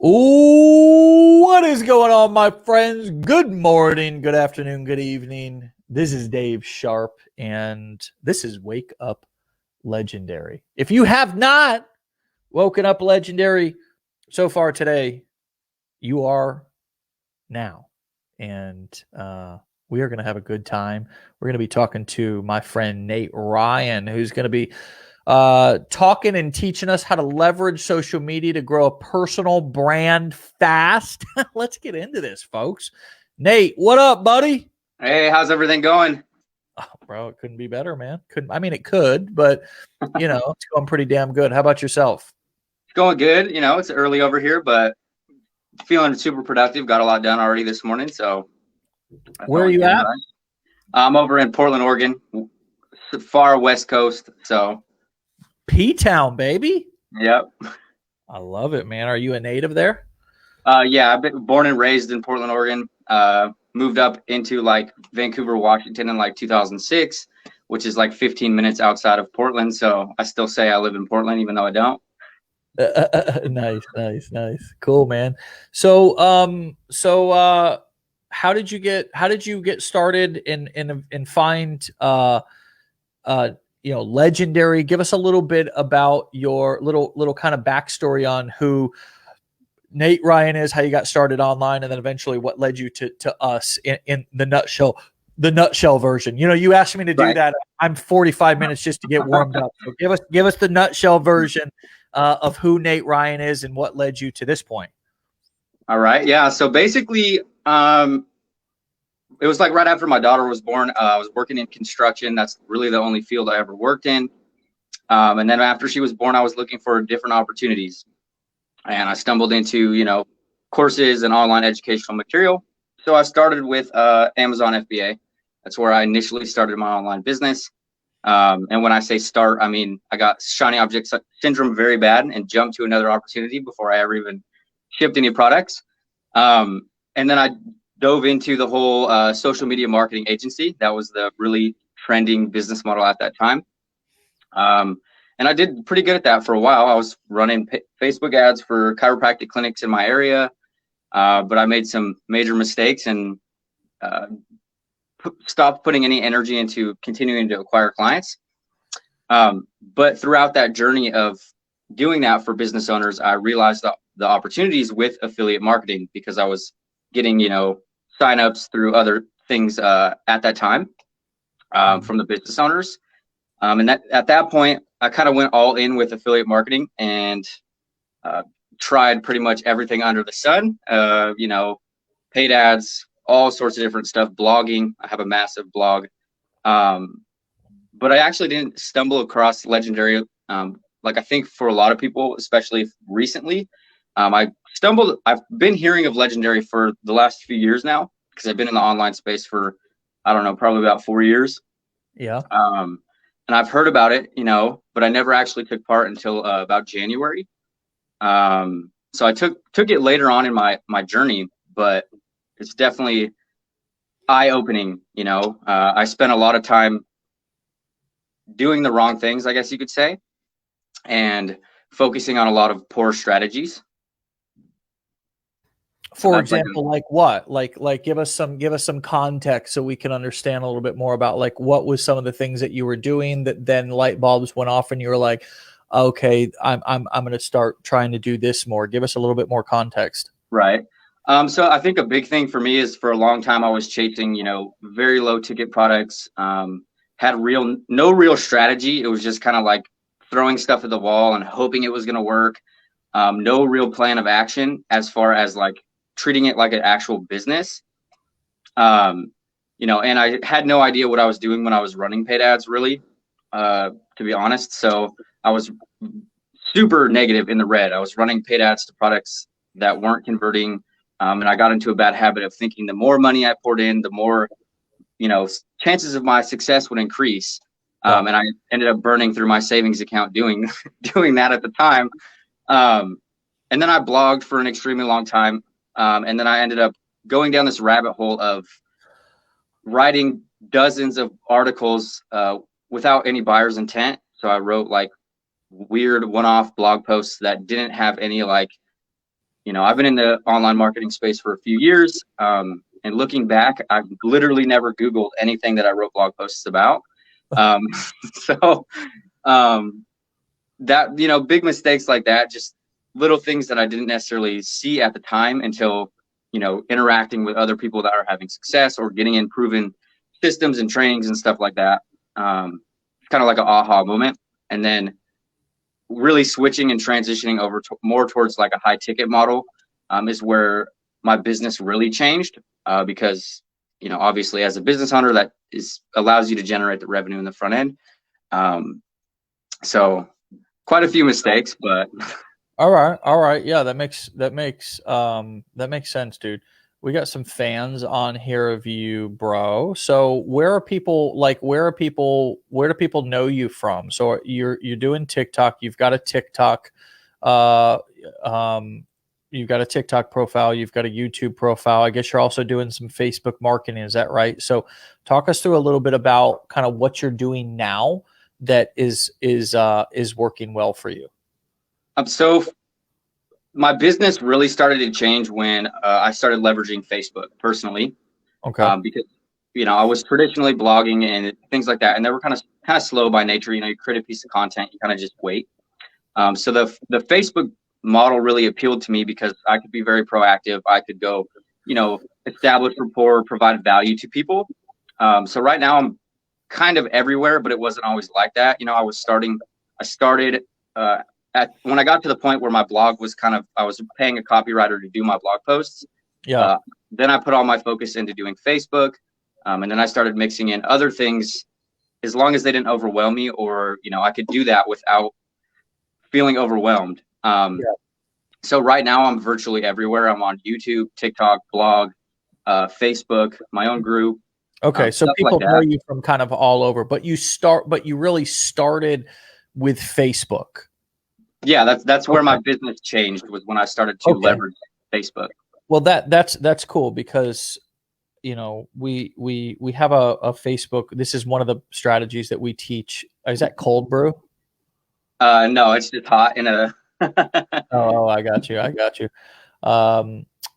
Ooh, what is going on, my friends? Good morning, good afternoon, good evening. This is Dave Sharpe, and this is Wake Up Legendary. If you have not woken up legendary so far today, you are now. And we are going to have a good time. We're going to be talking to my friend Nate Ryan, who's going to be talking and teaching us how to leverage social media to grow a personal brand fast. Let's get into this, folks. Nate, what up, buddy? Hey, how's everything going? Oh, bro, it couldn't be better, man. It could, but it's going pretty damn good. How about yourself? It's going good. It's early over here, but feeling super productive. Got a lot done already this morning. So where are you at? I'm over in Portland, Oregon, far west coast. So P-Town, baby. Yep. I love it, man. Are you a native there? Yeah, I've been born and raised in Portland, Oregon. Moved up into like Vancouver, Washington in like 2006, which is like 15 minutes outside of Portland. So I still say I live in Portland, even though I don't. Nice. Cool, man. So, how did you get started and find, legendary? Give us a little bit about your little kind of backstory on who Nate Ryan is, how you got started online, and then eventually what led you to us in the nutshell version. You asked me to do that. I'm 45 minutes just to get warmed up. So give us the nutshell version of who Nate Ryan is and what led you to this point. All right. Yeah. So basically, it was like right after my daughter was born. I was working in construction. That's really the only field I ever worked in. And then after she was born, I was looking for different opportunities. And I stumbled into, courses and online educational material. So I started with Amazon FBA. That's where I initially started my online business. And when I say start, I mean, I got shiny object syndrome very bad and jumped to another opportunity before I ever even shipped any products. And then I dove into the whole social media marketing agency. That was the really trending business model at that time. And I did pretty good at that for a while. I was running Facebook ads for chiropractic clinics in my area, but I made some major mistakes and stopped putting any energy into continuing to acquire clients. But throughout that journey of doing that for business owners, I realized the opportunities with affiliate marketing because I was getting, signups through other things at that time from the business owners. And at that point, I kind of went all in with affiliate marketing and tried pretty much everything under the sun, paid ads, all sorts of different stuff, blogging. I have a massive blog. But I actually didn't stumble across Legendary. Like I think for a lot of people, especially recently, I've been hearing of Legendary for the last few years now because I've been in the online space for, I don't know, probably about 4 years. Yeah. And I've heard about it, but I never actually took part until about January. So I took it later on in my journey, but it's definitely eye-opening. I spent a lot of time doing the wrong things, I guess you could say, and focusing on a lot of poor strategies. For example, like what? Like give us some context so we can understand a little bit more about like what was some of the things that you were doing that then light bulbs went off and you were like, okay, I'm going to start trying to do this more. Give us a little bit more context. Right. So I think a big thing for me is for a long time I was chasing, very low ticket products. Had no real strategy. It was just kind of like throwing stuff at the wall and hoping it was going to work. No real plan of action as far as like treating it like an actual business. And I had no idea what I was doing when I was running paid ads, really, to be honest. So I was super negative in the red. I was running paid ads to products that weren't converting. And I got into a bad habit of thinking the more money I poured in, the more, chances of my success would increase. And I ended up burning through my savings account doing that at the time. And then I blogged for an extremely long time. And then I ended up going down this rabbit hole of writing dozens of articles without any buyer's intent. So I wrote like weird one-off blog posts that didn't have any like, I've been in the online marketing space for a few years. And looking back, I've literally never Googled anything that I wrote blog posts about. Um, so that, big mistakes like that, just little things that I didn't necessarily see at the time until, interacting with other people that are having success or getting in proven systems and trainings and stuff like that. Kind of like an aha moment. And then really switching and transitioning over to more towards like a high ticket model is where my business really changed because, obviously as a business owner, that allows you to generate the revenue in the front end. So quite a few mistakes, but all right. Yeah, that makes sense, dude. We got some fans on here of you, bro. So where do people know you from? So you're doing TikTok. You've got a TikTok you've got a TikTok profile, you've got a YouTube profile. I guess you're also doing some Facebook marketing. Is that right? So talk us through a little bit about kind of what you're doing now that is working well for you. So my business really started to change when I started leveraging Facebook personally. Okay. Because I was traditionally blogging and things like that, and they were kind of slow by nature. You create a piece of content, you kind of just wait. So the Facebook model really appealed to me because I could be very proactive. I could go, establish rapport, provide value to people. So right now I'm kind of everywhere, but it wasn't always like that. I started when I got to the point where my blog was I was paying a copywriter to do my blog posts. Yeah. Then I put all my focus into doing Facebook. And then I started mixing in other things as long as they didn't overwhelm me, or, I could do that without feeling overwhelmed. So right now I'm virtually everywhere. I'm on YouTube, TikTok, blog, Facebook, my own group. Okay. So people know you from kind of all over, but you really started with Facebook. Yeah, that's where my business changed, was when I started to leverage Facebook. Well, that's cool because we have a Facebook. This is one of the strategies that we teach. Is that cold brew? No, it's just hot in a. Oh, I got you.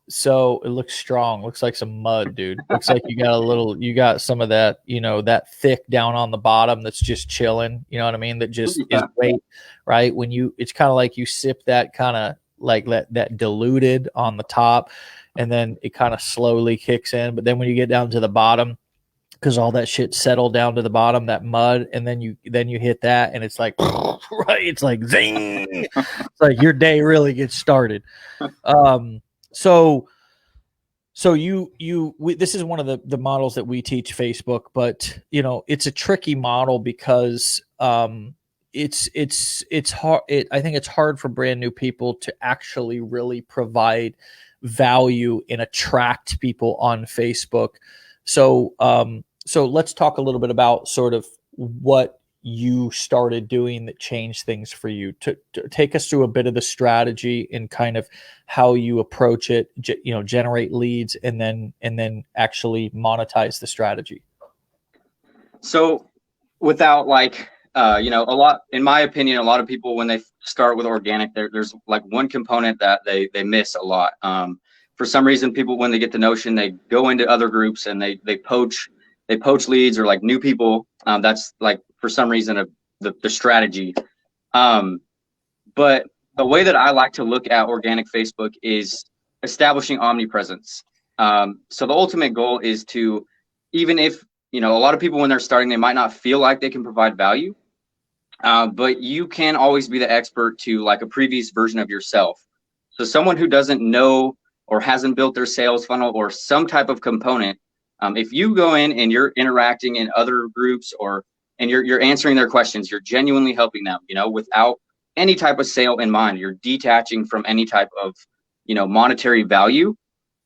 So it looks strong. Looks like some mud, dude. Looks like you got some of that, that thick down on the bottom that's just chilling. You know what I mean? That just is weight, right? It's kind of like you sip that kind of like that diluted on the top, and then it kind of slowly kicks in. But then when you get down to the bottom, because all that shit settled down to the bottom, that mud, and then you hit that, and it's like, right? It's like zing. It's like your day really gets started. So this is one of the models that we teach Facebook, but it's a tricky model because it's hard. I think it's hard for brand new people to actually really provide value and attract people on Facebook. So let's talk a little bit about sort of what you started doing that changed things for you. To take us through a bit of the strategy and kind of how you approach it, generate leads and then actually monetize the strategy. So without a lot, in my opinion, a lot of people, when they start with organic, there's like one component that they miss a lot. For some reason, people, when they get the notion, they go into other groups and they poach leads or like new people. That's like, for some reason, the strategy. But the way that I like to look at organic Facebook is establishing omnipresence. So the ultimate goal is to, even if, a lot of people, when they're starting, they might not feel like they can provide value, but you can always be the expert to like a previous version of yourself. So someone who doesn't know or hasn't built their sales funnel or some type of component, if you go in and you're interacting in other groups and you're answering their questions, you're genuinely helping them, without any type of sale in mind, you're detaching from any type of, monetary value.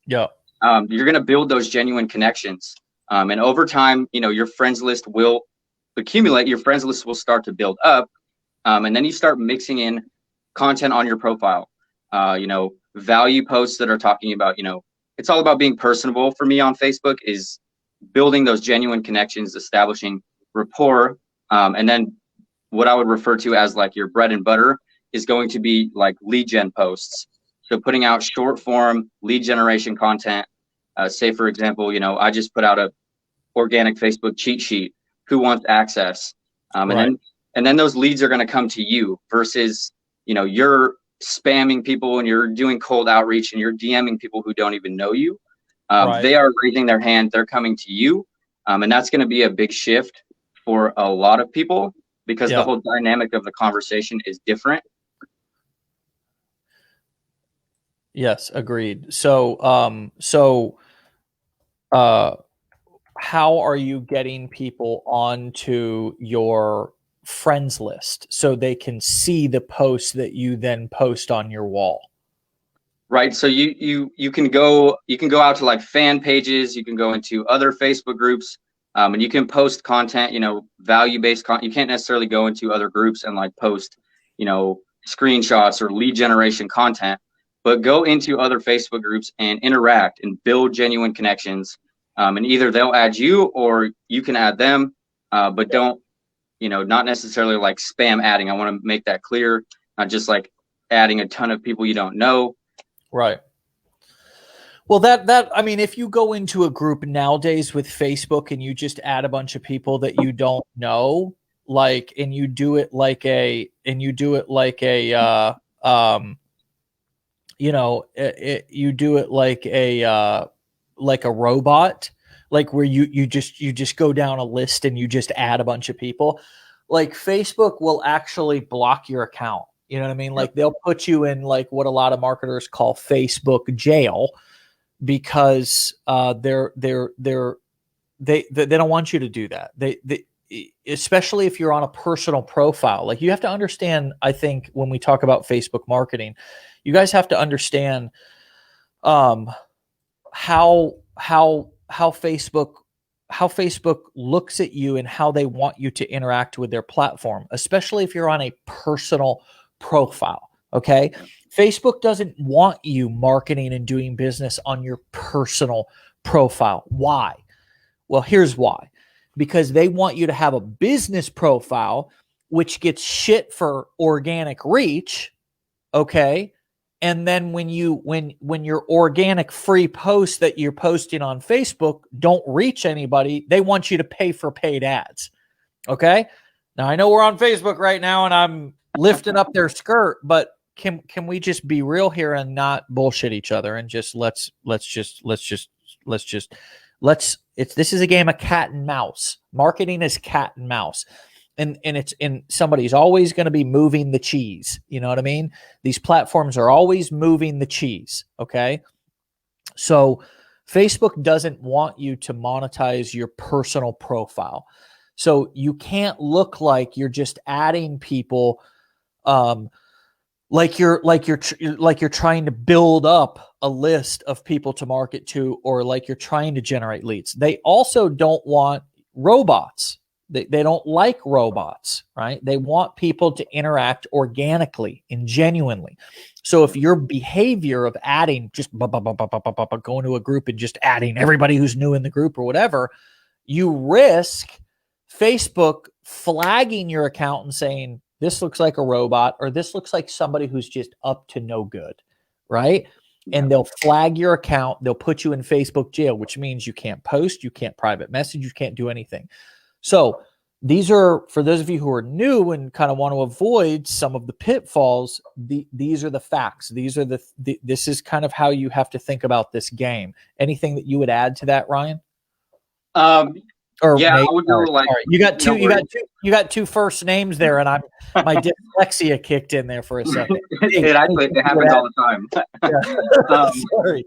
Yeah. You're going to build those genuine connections. And over time, your friends list will accumulate, your friends list will start to build up. And then you start mixing in content on your profile, value posts that are talking about, it's all about being personable for me on Facebook, is building those genuine connections, establishing rapport. And then what I would refer to as like your bread and butter is going to be like lead gen posts. So putting out short form lead generation content. Say, for example, I just put out a organic Facebook cheat sheet. Who wants access? And then those leads are going to come to you versus, you're spamming people and you're doing cold outreach and you're DMing people who don't even know you. They are raising their hand. They're coming to you. And that's going to be a big shift for a lot of people because the whole dynamic of the conversation is different. Yes, agreed. So, how are you getting people onto your friends list so they can see the posts that you then post on your wall? Right. So you can go out to like fan pages. You can go into other Facebook groups, and you can post content. Value-based content. You can't necessarily go into other groups and like post, screenshots or lead generation content, but go into other Facebook groups and interact and build genuine connections. And either they'll add you or you can add them, but don't, not necessarily like spam adding. I want to make that clear. Not just like adding a ton of people you don't know. Right. Well, I mean, if you go into a group nowadays with Facebook and you just add a bunch of people that you don't know, and you do it like a robot, like where you just go down a list and you just add a bunch of people. Like Facebook will actually block your account. You know what I mean? Like they'll put you in like what a lot of marketers call Facebook jail because they don't want you to do that. They especially if you're on a personal profile. Like you have to understand, I think when we talk about Facebook marketing, you guys have to understand how Facebook looks at you and how they want you to interact with their platform, especially if you're on a personal profile. Okay. Facebook doesn't want you marketing and doing business on your personal profile. Why? Well, here's why. Because they want you to have a business profile, which gets shit for organic reach. Okay. And then when your organic free posts that you're posting on Facebook don't reach anybody, they want you to pay for paid ads. Okay. Now I know we're on Facebook right now and I'm lifting up their skirt, but can we just be real here and not bullshit each other and just this is a game of cat and mouse. Marketing is cat and mouse. And somebody's always going to be moving the cheese. You know what I mean? These platforms are always moving the cheese. Okay. So Facebook doesn't want you to monetize your personal profile. So you can't look like you're just adding people, like you're trying to build up a list of people to market to, or like you're trying to generate leads. They also don't want robots. They don't like robots, right? They want people to interact organically and genuinely. So if your behavior of adding, just going to a group and just adding everybody who's new in the group or whatever, you risk Facebook flagging your account and saying, this looks like a robot, or this looks like somebody who's just up to no good, right? And they'll flag your account. They'll put you in Facebook jail, which means you can't post, you can't private message, you can't do anything. So these are, for those of you who are new and kind of want to avoid some of the pitfalls, these are the facts. This is kind of how you have to think about this game. Anything that you would add to that, Ryan? Or yeah, Nate, I would go like you got two first names there, and my dyslexia kicked in there for a second. It happens all the time. Sorry.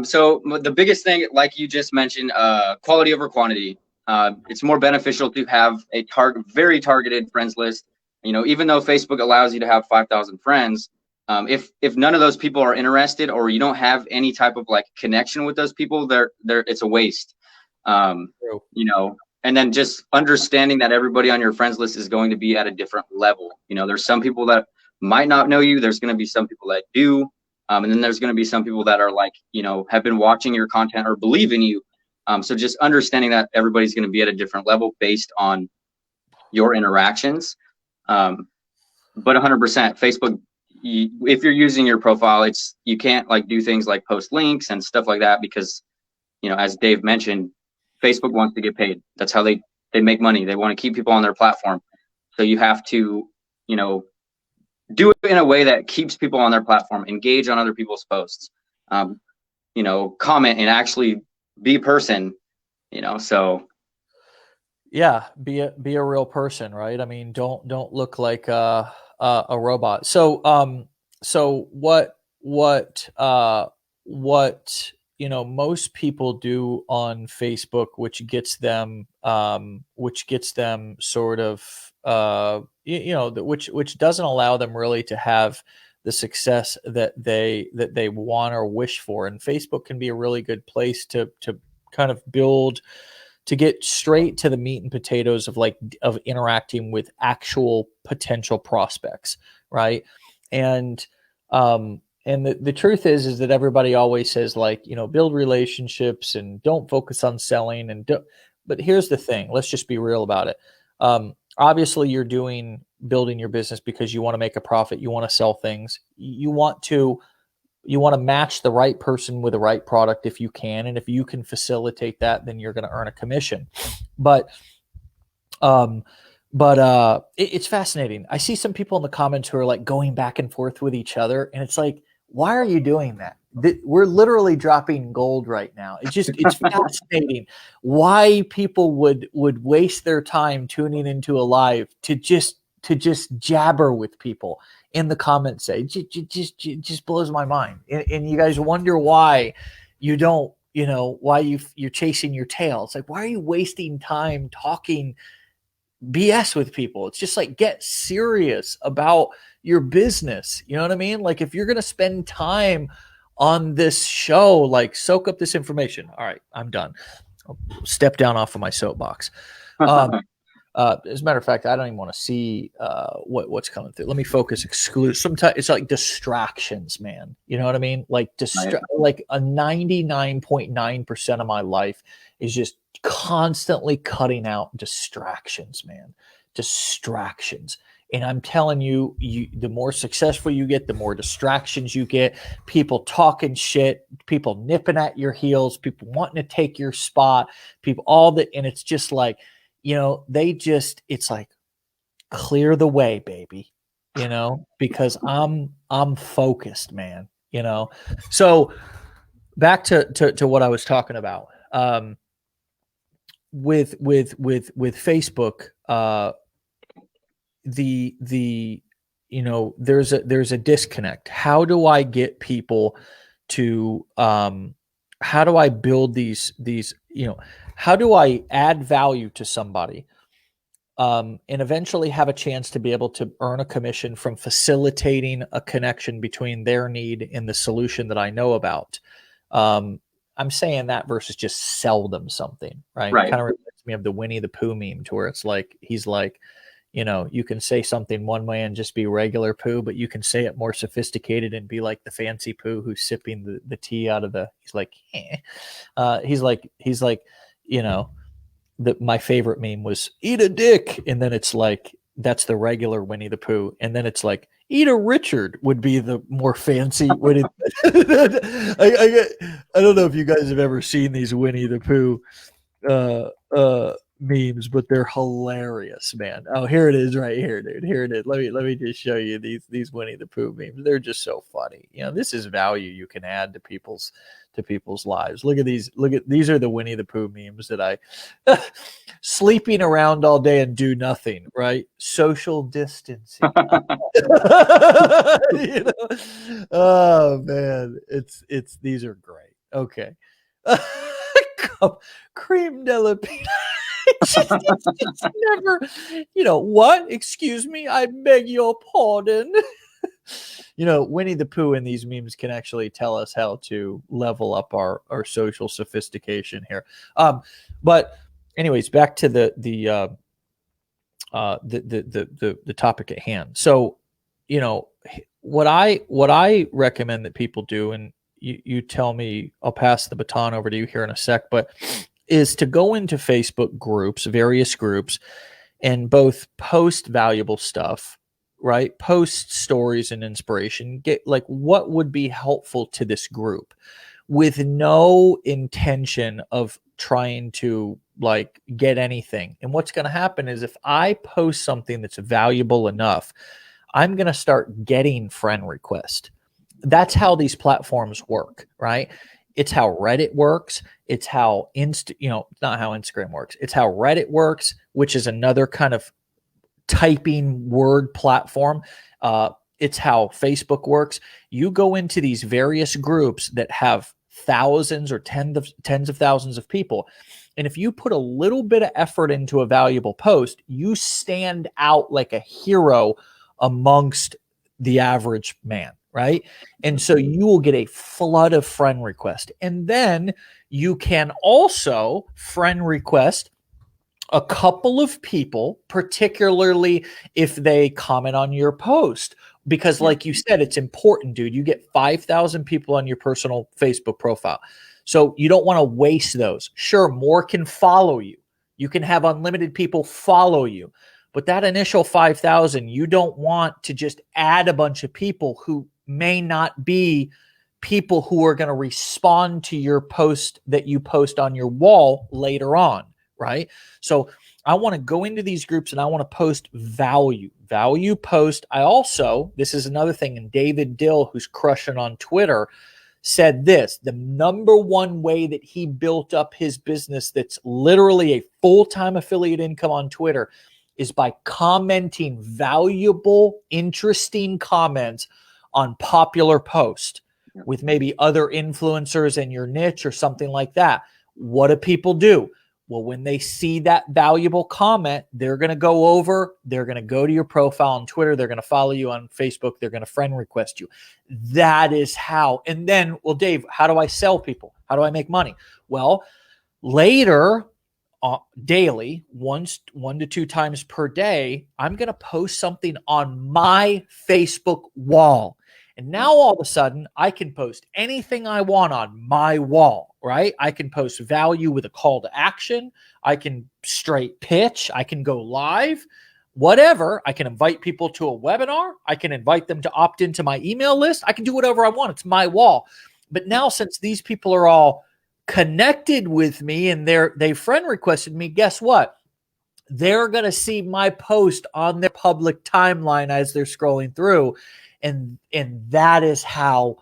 So the biggest thing, like you just mentioned, quality over quantity. It's more beneficial to have a very targeted friends list. Even though Facebook allows you to have 5,000 friends, if none of those people are interested, or you don't have any type of like connection with those people, it's a waste. And then just understanding that everybody on your friends list is going to be at a different level. There's some people that might not know you. There's going to be some people that do. And then there's going to be some people that are like, have been watching your content or believe in you. So just understanding that everybody's going to be at a different level based on your interactions. But 100% Facebook, if you're using your profile, you can't like do things like post links and stuff like that because, as Dave mentioned, Facebook wants to get paid. That's how they make money. They want to keep people on their platform. So you have to, do it in a way that keeps people on their platform, engage on other people's posts, comment and actually be a person, so. Yeah, be a real person, right? I mean, don't look like a robot. So what most people do on Facebook, which gets them sort of which doesn't allow them really to have the success that they want or wish for. And Facebook can be a really good place to kind of build, to get straight to the meat and potatoes of interacting with actual potential prospects, right? And the truth is that everybody always says build relationships and don't focus on selling but here's the thing. Let's just be real about it. Obviously you're building your business because you want to make a profit. You want to sell things. You want to match the right person with the right product if you can. And if you can facilitate that, then you're going to earn a commission. But it's fascinating. I see some people in the comments who are like going back and forth with each other. And it's like, why are you doing that? We're literally dropping gold right now. It's fascinating why people would waste their time tuning into a live to just jabber with people in the comments. Just blows my mind. And you guys wonder why you don't, why you're chasing your tail. It's like, why are you wasting time talking BS with people? It's just like, get serious about your business. You know what I mean? Like, if you're going to spend time on this show, like, soak up this information. All right, I'm done. I'll step down off of my soapbox. As a matter of fact, I don't even want to see what's coming through. Let me focus exclude. Sometimes it's like distractions, man. You know what I mean? Like like a 99.9% of my life is just constantly cutting out distractions, man. Distractions. And I'm telling you, the more successful you get, the more distractions you get. People talking shit, people nipping at your heels, people wanting to take your spot, people and it's just like, it's like, clear the way, baby, because I'm focused, man, So back to what I was talking about, with Facebook, there's a disconnect. How do I get people to, how do I build these, how do I add value to somebody, and eventually have a chance to be able to earn a commission from facilitating a connection between their need and the solution that I know about? I'm saying that versus just sell them something, right? Right. It kind of reminds me of the Winnie the Pooh meme, to where it's like, he's like, you can say something one way and just be regular Pooh, but you can say it more sophisticated and be like the fancy Pooh who's sipping the tea out of he's like, my favorite meme was eat a dick. And then it's like, that's the regular Winnie the Pooh. And then it's like, eat a Richard would be the more fancy Winnie. I don't know if you guys have ever seen these Winnie the Pooh memes, but they're hilarious, man. Oh, here it is right here, dude. Here it is. Let me just show you these Winnie the Pooh memes. They're just so funny. This is value you can add to people's lives. Look at these are the Winnie the Pooh memes that I sleeping around all day and do nothing, right? Social distancing. Oh man, it's these are great. Okay. Cream de la pina. It's never, what? Excuse me, I beg your pardon. Winnie the Pooh in these memes can actually tell us how to level up our social sophistication here. But anyways, back to the topic at hand. So, what I recommend that people do, and you tell me, I'll pass the baton over to you here in a sec, but is to go into Facebook groups, various groups, and both post valuable stuff, right? Post stories and inspiration. Get like what would be helpful to this group with no intention of trying to like get anything. And what's going to happen is if I post something that's valuable enough, I'm going to start getting friend requests. That's how these platforms work, right? It's how Reddit works. It's how it's not how Instagram works. It's how Reddit works, which is another kind of typing word platform. It's how Facebook works. You go into these various groups that have thousands or tens of thousands of people. And if you put a little bit of effort into a valuable post, you stand out like a hero amongst the average man, right? And so you will get a flood of friend requests. And then you can also friend request a couple of people, particularly if they comment on your post. Because like you said, it's important, dude. You get 5,000 people on your personal Facebook profile. So you don't want to waste those. Sure, more can follow you. You can have unlimited people follow you. But that initial 5,000, you don't want to just add a bunch of people who may not be people who are going to respond to your post that you post on your wall later on, right? So I want to go into these groups and I want to post value post. I also, this is another thing, and David Dill, who's crushing on Twitter, said this: the number one way that he built up his business that's literally a full-time affiliate income on Twitter is by commenting valuable, interesting comments on popular posts with maybe other influencers in your niche or something like that. What do people do? Well, when they see that valuable comment, they're going to go over, they're going to go to your profile on Twitter, they're going to follow you on Facebook, they're going to friend request you. That is how. And then, well, Dave, how do I sell people? How do I make money? Well, later, daily, one to two times per day, I'm going to post something on my Facebook wall. And now all of a sudden, I can post anything I want on my wall, right? I can post value with a call to action. I can straight pitch. I can go live, whatever. I can invite people to a webinar. I can invite them to opt into my email list. I can do whatever I want. It's my wall. But now, since these people are all connected with me and they friend requested me, guess what? They're going to see my post on their public timeline as they're scrolling through. And that is how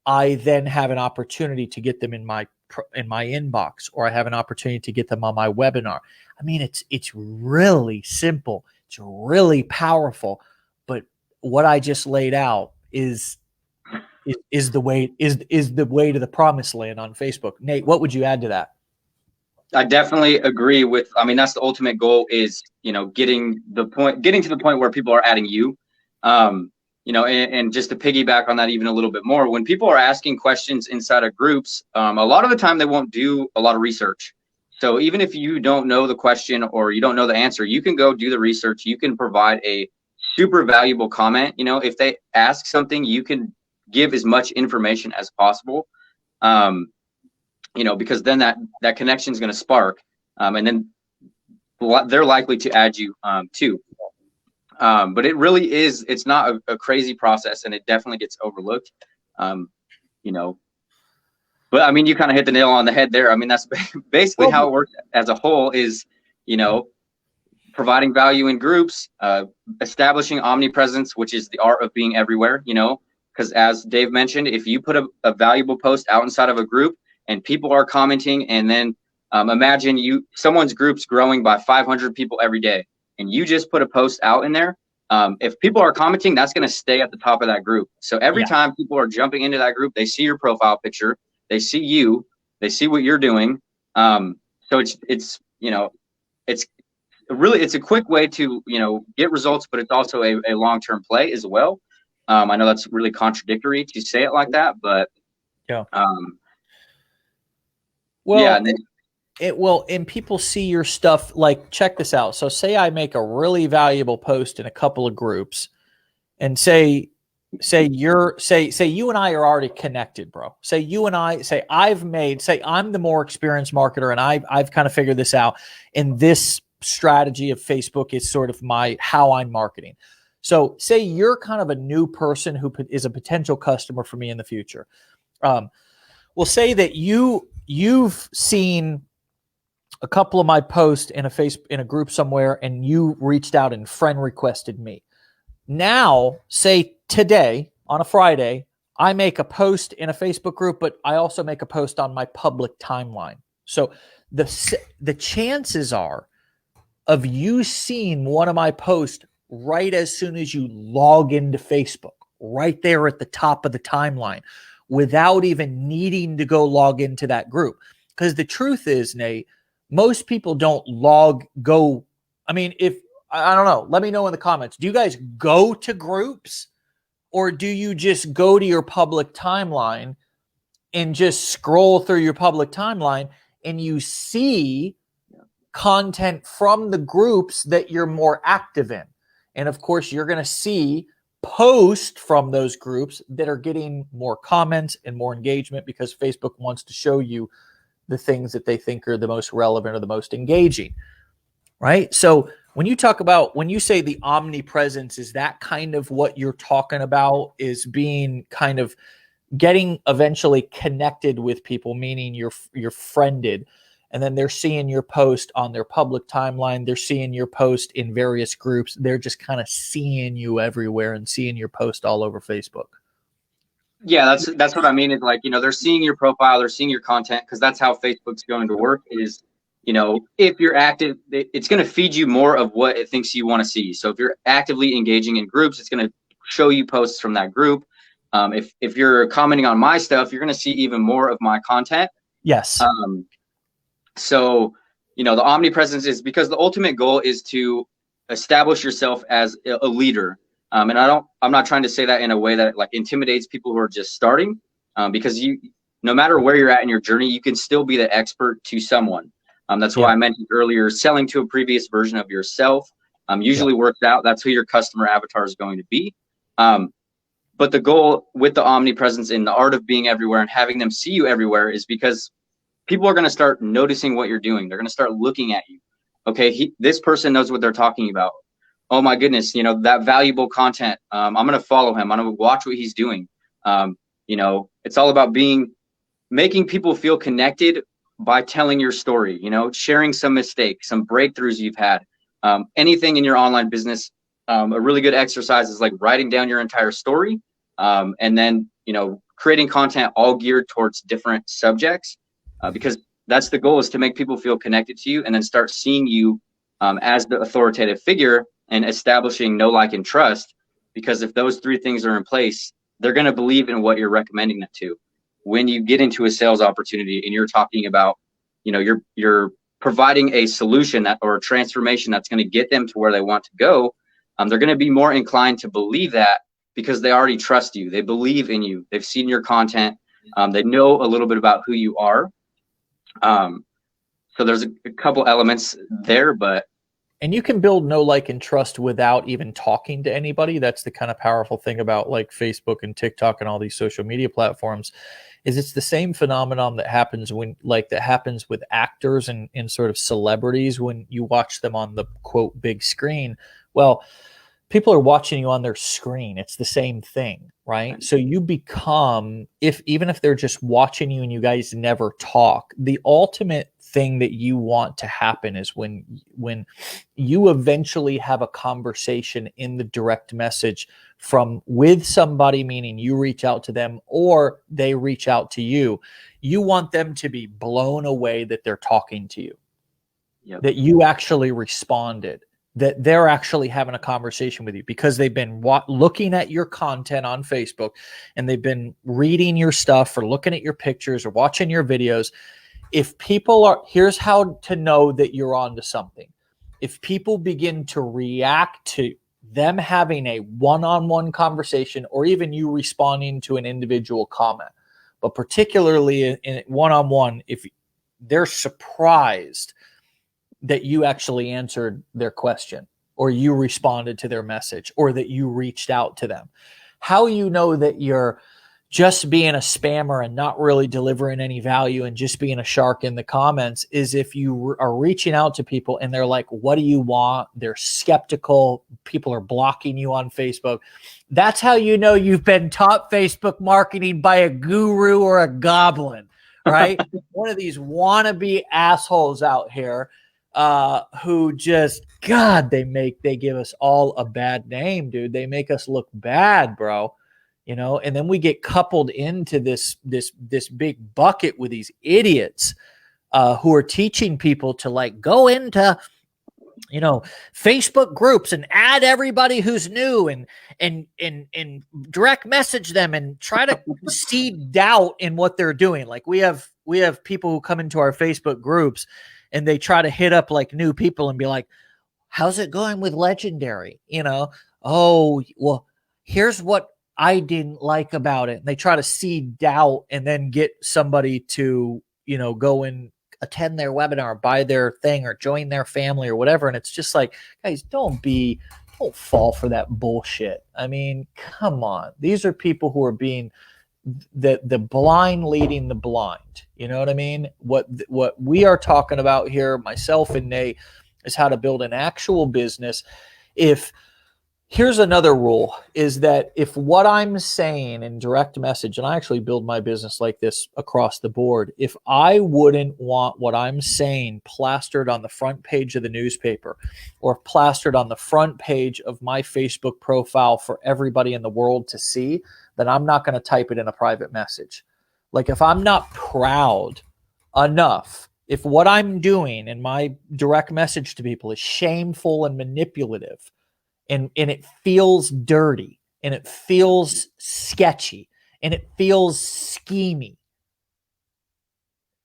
I then have an opportunity to get them in my inbox, or I have an opportunity to get them on my webinar. I mean, it's really simple. It's really powerful. But what I just laid out is the way to the promised land on Facebook. Nate, what would you add to that? I definitely agree with. I mean, that's the ultimate goal, is getting to the point where people are adding you. And just to piggyback on that even a little bit more, when people are asking questions inside of groups, a lot of the time they won't do a lot of research. So even if you don't know the question or you don't know the answer, you can go do the research. You can provide a super valuable comment. If they ask something, you can give as much information as possible. Because then that connection is going to spark, and then they're likely to add you too. But it really is, it's not a crazy process, and it definitely gets overlooked. But I mean, you kind of hit the nail on the head there. I mean, that's basically how it works as a whole, is, providing value in groups, establishing omnipresence, which is the art of being everywhere, because as Dave mentioned, if you put a valuable post out inside of a group and people are commenting, and then imagine someone's group's growing by 500 people every day, and you just put a post out in there. If people are commenting, that's going to stay at the top of that group. So every time people are jumping into that group, they see your profile picture, they see you, they see what you're doing. So it's a quick way to, get results, but it's also a long-term play as well. I know that's really contradictory to say it like that, but it will, and people see your stuff. Like, check this out. So say I make a really valuable post in a couple of groups, and say you and I are already connected, bro. Say I'm the more experienced marketer, and I've kind of figured this out, and this strategy of Facebook is sort of how I'm marketing. So say you're kind of a new person who is a potential customer for me in the future. We'll say that you've seen a couple of my posts in a group somewhere, and you reached out and friend requested me. Now, say today on a Friday, I make a post in a Facebook group, but I also make a post on my public timeline. So the chances are of you seeing one of my posts right as soon as you log into Facebook, right there at the top of the timeline, without even needing to go log into that group. Because the truth is, Nate, most people don't go. I mean, I don't know, let me know in the comments. Do you guys go to groups, or do you just go to your public timeline and just scroll through your public timeline and you see content from the groups that you're more active in? And of course, you're going to see posts from those groups that are getting more comments and more engagement, because Facebook wants to show you the things that they think are the most relevant or the most engaging, right? So when you say the omnipresence, is that kind of what you're talking about, is being kind of getting eventually connected with people, meaning you're friended, and then they're seeing your post on their public timeline, they're seeing your post in various groups, they're just kind of seeing you everywhere and seeing your post all over Facebook? Yeah, that's what I mean. Is like, they're seeing your profile, they're seeing your content, because that's how Facebook's going to work. Is, if you're active, it's going to feed you more of what it thinks you want to see. So if you're actively engaging in groups, it's going to show you posts from that group. If you're commenting on my stuff, you're going to see even more of my content. Yes. So, the omnipresence is because the ultimate goal is to establish yourself as a leader. And I'm not trying to say that in a way that like intimidates people who are just starting, because no matter where you're at in your journey, you can still be the expert to someone. That's why I mentioned earlier, selling to a previous version of yourself usually works out. That's who your customer avatar is going to be. But the goal with the omnipresence in the art of being everywhere and having them see you everywhere is because people are going to start noticing what you're doing. They're going to start looking at you. Okay, this person knows what they're talking about. Oh my goodness, that valuable content. I'm going to follow him. I'm going to watch what he's doing. It's all about making people feel connected by telling your story, sharing some mistakes, some breakthroughs you've had, anything in your online business. A really good exercise is like writing down your entire story, and then, creating content all geared towards different subjects, because that's the goal, is to make people feel connected to you and then start seeing you as the authoritative figure and establishing know, like, and trust. Because if those three things are in place, they're going to believe in what you're recommending them to. When you get into a sales opportunity and you're talking about, you're providing a solution or a transformation that's going to get them to where they want to go, they're going to be more inclined to believe that, because they already trust you. They believe in you. They've seen your content. They know a little bit about who you are. So there's a couple elements there, and you can build know, like, and trust without even talking to anybody. That's the kind of powerful thing about like Facebook and TikTok and all these social media platforms, is it's the same phenomenon that happens with actors and sort of celebrities when you watch them on the quote big screen. Well, people are watching you on their screen. It's the same thing, right? So you become, even if they're just watching you and you guys never talk, the ultimate thing that you want to happen is when you eventually have a conversation in the direct message with somebody, meaning you reach out to them or they reach out to you, you want them to be blown away that they're talking to you, that you actually responded, that they're actually having a conversation with you, because they've been looking at your content on Facebook and they've been reading your stuff or looking at your pictures or watching your videos. Here's how to know that you're onto something. If people begin to react to them having a one-on-one conversation, or even you responding to an individual comment, but particularly in one-on-one, if they're surprised that you actually answered their question, or you responded to their message, or that you reached out to them, how you know that you're just being a spammer and not really delivering any value and just being a shark in the comments is if you are reaching out to people and they're like, what do you want? They're skeptical. People are blocking you on Facebook. That's how you know you've been taught Facebook marketing by a guru or a goblin, right? One of these wannabe assholes out here who just, God, they give us all a bad name, dude. They make us look bad, bro. You know, and then we get coupled into this big bucket with these idiots who are teaching people to like go into, you know, Facebook groups and add everybody who's new and direct message them and try to seed doubt in what they're doing. Like we have people who come into our Facebook groups and they try to hit up like new people and be like, how's it going with Legendary? You know, oh, well, here's what I didn't like about it. And they try to seed doubt and then get somebody to, you know, go and attend their webinar, buy their thing or join their family or whatever. And it's just like, guys, don't fall for that bullshit. I mean, come on. These are people who are being the blind leading the blind. You know what I mean? What we are talking about here, myself and Nate, is how to build an actual business. Here's another rule is that if what I'm saying in direct message, and I actually build my business like this across the board, if I wouldn't want what I'm saying plastered on the front page of the newspaper or plastered on the front page of my Facebook profile for everybody in the world to see, then I'm not going to type it in a private message. Like if I'm not proud enough, if what I'm doing in my direct message to people is shameful and manipulative, and it feels dirty, and it feels sketchy, and it feels schemy,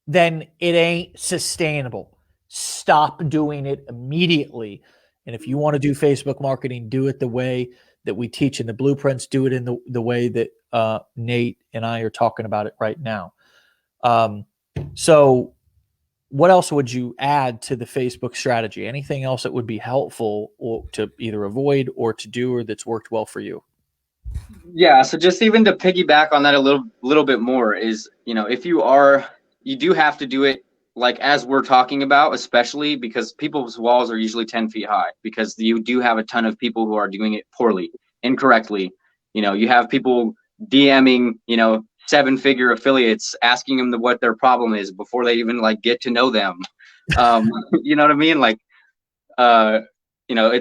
then it ain't sustainable. Stop doing it immediately. And if you want to do Facebook marketing, do it the way that we teach in the blueprints. Do it in the way that Nate and I are talking about it right now. So what else would you add to the Facebook strategy? Anything else that would be helpful or to either avoid or to do or that's worked well for you? Yeah, so just even to piggyback on that a little bit more is, you know, if you do have to do it like as we're talking about, especially because people's walls are usually 10 feet high because you do have a ton of people who are doing it poorly, incorrectly. You know, you have people DMing, you know, 7-figure affiliates asking them what their problem is before they even like get to know them. You know what I mean? Like, you know,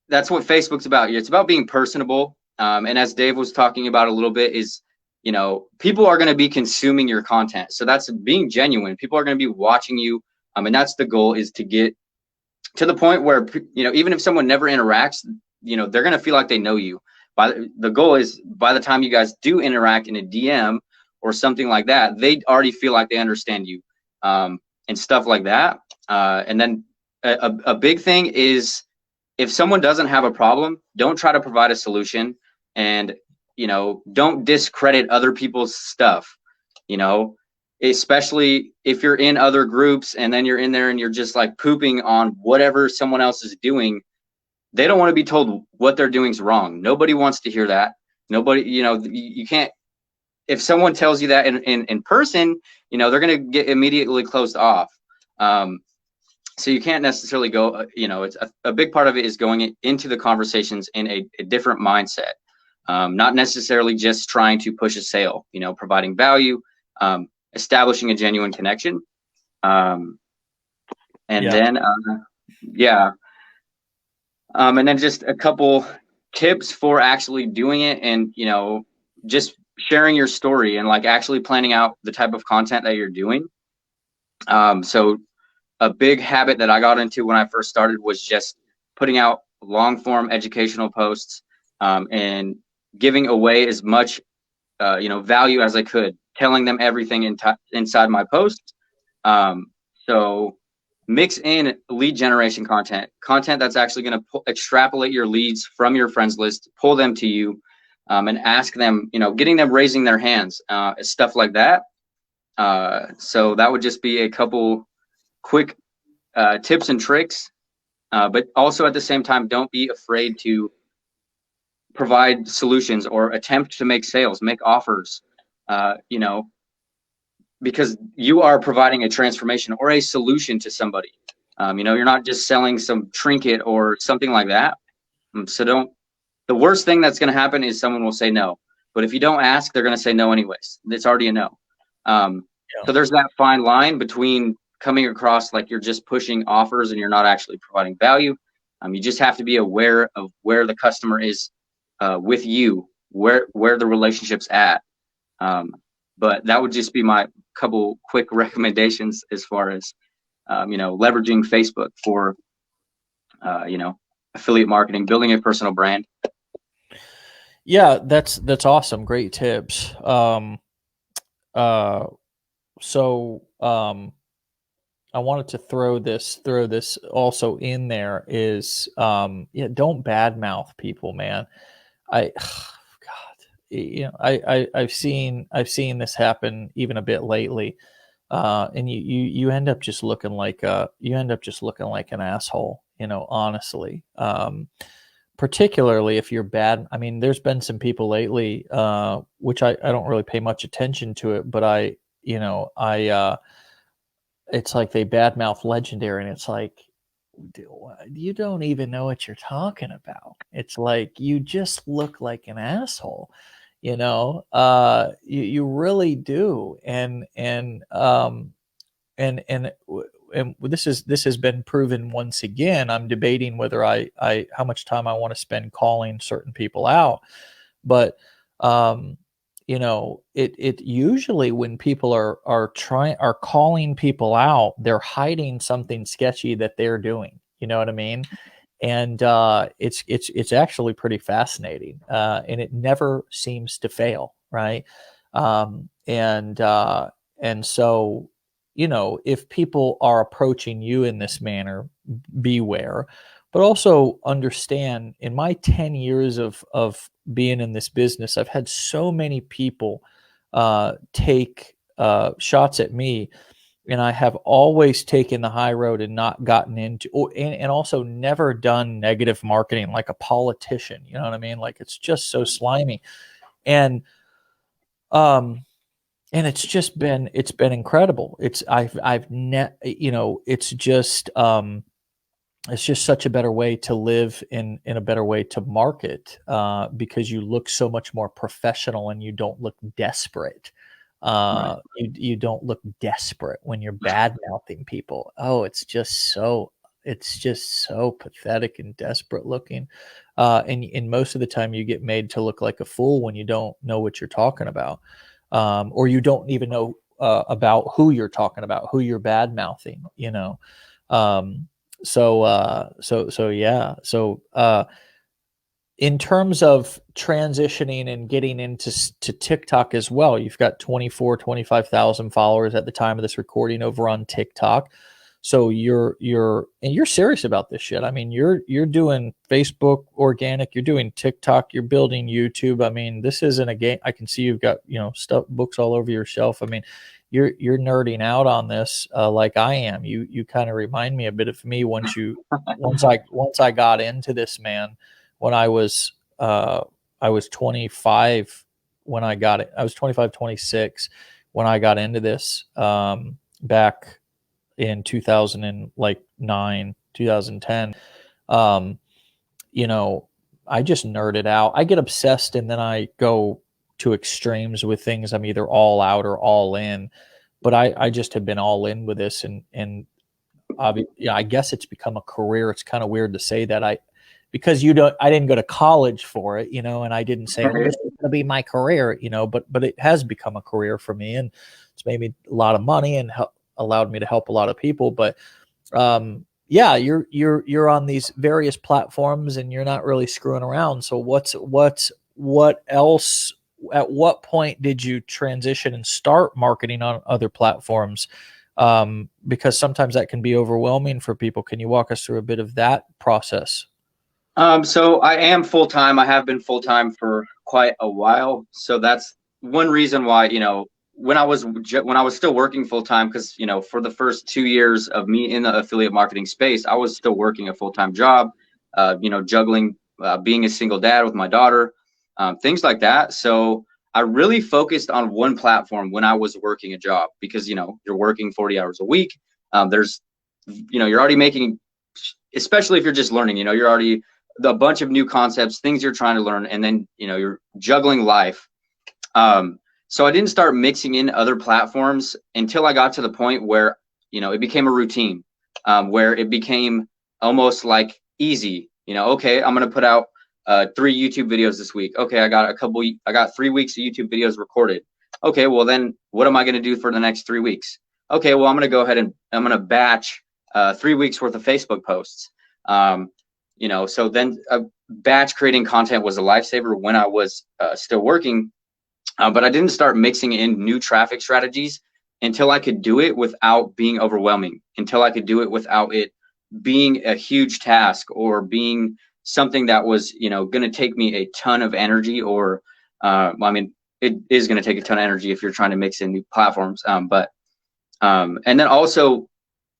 that's what Facebook's about. It's about being personable. And as Dave was talking about a little bit is, you know, people are going to be consuming your content. So that's being genuine. People are going to be watching you. And that's the goal, is to get to the point where, you know, even if someone never interacts, you know, they're going to feel like they know you. The goal is by the time you guys do interact in a DM or something like that, they already feel like they understand you, and stuff like that. And then a big thing is, if someone doesn't have a problem, don't try to provide a solution, and, you know, don't discredit other people's stuff, you know, especially if you're in other groups and then you're in there and you're just like pooping on whatever someone else is doing. They don't want to be told what they're doing is wrong. Nobody wants to hear that. Nobody, you know, you can't, if someone tells you that in person, you know, they're going to get immediately closed off. So you can't necessarily go, you know, it's a big part of it is going into the conversations in a different mindset, not necessarily just trying to push a sale, you know, providing value, establishing a genuine connection. And then just a couple tips for actually doing it, and, you know, just sharing your story and like actually planning out the type of content that you're doing. So a big habit that I got into when I first started was just putting out long form educational posts, and giving away as much, you know, value as I could, telling them everything inside my posts. So mix in lead generation content that's actually going to extrapolate your leads from your friends list, pull them to you, and ask them, you know, getting them raising their hands, stuff like that. So that would just be a couple quick tips and tricks, but also at the same time, don't be afraid to provide solutions or attempt to make sales, make offers, you know, because you are providing a transformation or a solution to somebody. You know, you're not just selling some trinket or something like that. So don't, the worst thing that's going to happen is someone will say no. But if you don't ask, they're going to say no anyways. It's already a no. So there's that fine line between coming across like you're just pushing offers and you're not actually providing value. You just have to be aware of where the customer is with you, where the relationship's at. But that would just be my couple quick recommendations as far as you know, leveraging Facebook for you know, affiliate marketing, building a personal brand. Yeah, that's awesome. Great tips. I wanted to throw this also in there is yeah, don't badmouth people, man. God, you know, I've seen this happen even a bit lately. And you end up just looking like an asshole, you know, honestly. Particularly if you're bad. I mean, there's been some people lately, which I don't really pay much attention to it, but it's like they badmouth Legendary, and it's like, you don't even know what you're talking about. It's like, you just look like an asshole, you know. You really do. And this has been proven once again. I'm debating whether I how much time I want to spend calling certain people out, but you know, it usually, when people are calling people out, they're hiding something sketchy that they're doing. You know what I mean? And it's actually pretty fascinating, and it never seems to fail, right? And so, you know, if people are approaching you in this manner, beware. But also understand, in my 10 years of being in this business, I've had so many people take shots at me, and I have always taken the high road and not gotten into, and also never done negative marketing like a politician. You know what I mean? Like, it's just so slimy. And it's been incredible. You know, it's just such a better way to live, in a better way to market, because you look so much more professional and you don't look desperate. Right. You don't look desperate when you're bad mouthing people. Oh, it's just so pathetic and desperate looking. And most of the time you get made to look like a fool when you don't know what you're talking about. Or you don't even know about who you're talking about, who you're bad mouthing, you know. Yeah. In terms of transitioning and getting into TikTok as well, you've got 25,000 followers at the time of this recording over on TikTok. So you're serious about this shit. I mean, you're doing Facebook organic, you're doing TikTok, you're building YouTube. I mean, this isn't a game. I can see you've got, you know, books all over your shelf. I mean, you're nerding out on this like I am. You kind of remind me a bit of me once I got into this, man. When I was 25 when I got it. I was 25, 26 when I got into this back in 2009, 2010. You know, I just nerded out. I get obsessed, and then I go to extremes with things. I'm either all out or all in, but I just have been all in with this, and I guess it's become a career. It's kind of weird to say that, because I didn't go to college for it, you know, and I didn't say, oh, this is going to be my career, you know, but it has become a career for me, and it's made me a lot of money and allowed me to help a lot of people. But yeah, you're on these various platforms and you're not really screwing around. So what else? At what point did you transition and start marketing on other platforms? Because sometimes that can be overwhelming for people. Can you walk us through a bit of that process? So I am full-time. I have been full-time for quite a while. So that's one reason why, you know, when I was still working full-time, because, you know, for the first 2 years of me in the affiliate marketing space, I was still working a full-time job, you know, juggling being a single dad with my daughter, things like that. So I really focused on one platform when I was working a job, because, you know, you're working 40 hours a week. There's, you know, you're already making, especially if you're just learning, you know, you're already a bunch of new concepts, things you're trying to learn, and then, you know, you're juggling life. So I didn't start mixing in other platforms until I got to the point where, you know, it became a routine, where it became almost like easy, you know, okay, I'm going to put out 3 YouTube videos this week. Okay, I got 3 weeks of YouTube videos recorded. Okay, well then what am I going to do for the next 3 weeks? Okay, well, I'm going to go ahead and I'm going to batch 3 weeks worth of Facebook posts. You know, so then batch creating content was a lifesaver when I was still working. But I didn't start mixing in new traffic strategies until I could do it without being overwhelming, until I could do it without it being a huge task or being something that was, you know, going to take me a ton of energy, or I mean, it is going to take a ton of energy if you're trying to mix in new platforms. And then also,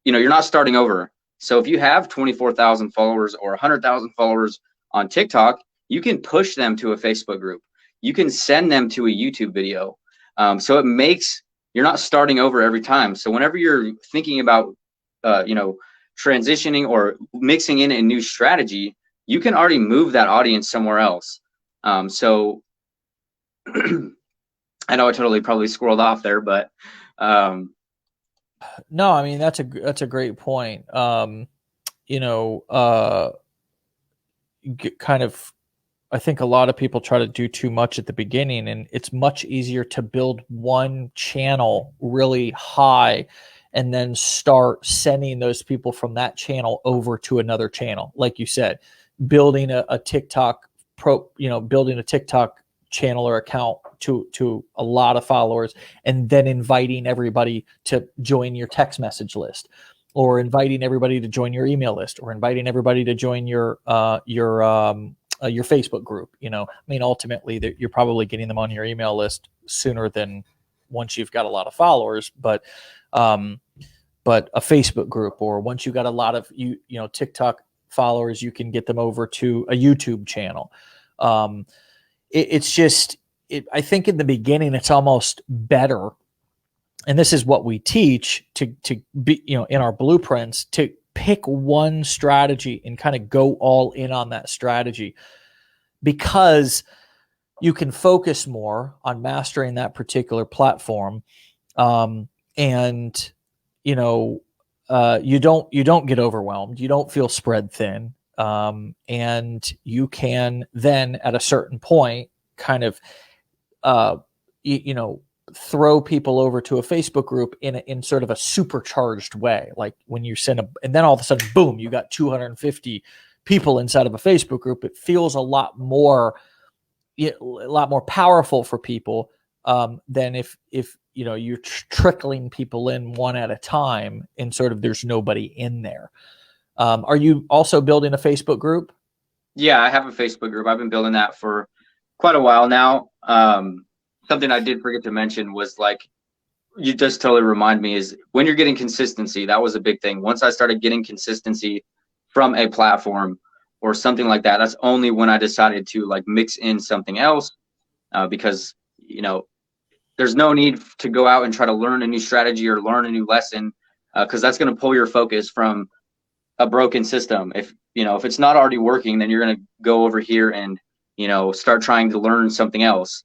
you know, you're not starting over. So if you have 24,000 followers or 100,000 followers on TikTok, you can push them to a Facebook group. You can send them to a YouTube video. So it makes, you're not starting over every time. So whenever you're thinking about, you know, transitioning or mixing in a new strategy, you can already move that audience somewhere else. So I know I totally probably squirreled off there, but no, I mean, that's a great point. You know, kind of, I think a lot of people try to do too much at the beginning, and it's much easier to build one channel really high and then start sending those people from that channel over to another channel. Like you said, building a TikTok building a TikTok channel or account to a lot of followers, and then inviting everybody to join your text message list, or inviting everybody to join your email list, or inviting everybody to join your Facebook group. You know, I mean, ultimately you're probably getting them on your email list sooner than once you've got a lot of followers, but a Facebook group, or once you got a lot of you know TikTok followers, you can get them over to a YouTube channel. It's just, I think in the beginning it's almost better, and this is what we teach, to be, you know, in our blueprints, to pick one strategy and kind of go all in on that strategy, because you can focus more on mastering that particular platform. And, you know, you don't get overwhelmed. You don't feel spread thin. And you can then at a certain point kind of, you know, throw people over to a Facebook group in sort of a supercharged way. Like when you send and then all of a sudden, boom, you got 250 people inside of a Facebook group. It feels a lot more powerful for people than if you know, you're trickling people in one at a time and sort of there's nobody in there. Are you also building a Facebook group? yeah, I have a Facebook group. I've been building that for quite a while now. Something I did forget to mention was, like, you just totally remind me, is when you're getting consistency, that was a big thing. Once I started getting consistency from a platform or something like that, that's only when I decided to, like, mix in something else, because, you know, there's no need to go out and try to learn a new strategy or learn a new lesson, because that's going to pull your focus from a broken system. If, you know, if it's not already working, then you're going to go over here and, you know, start trying to learn something else.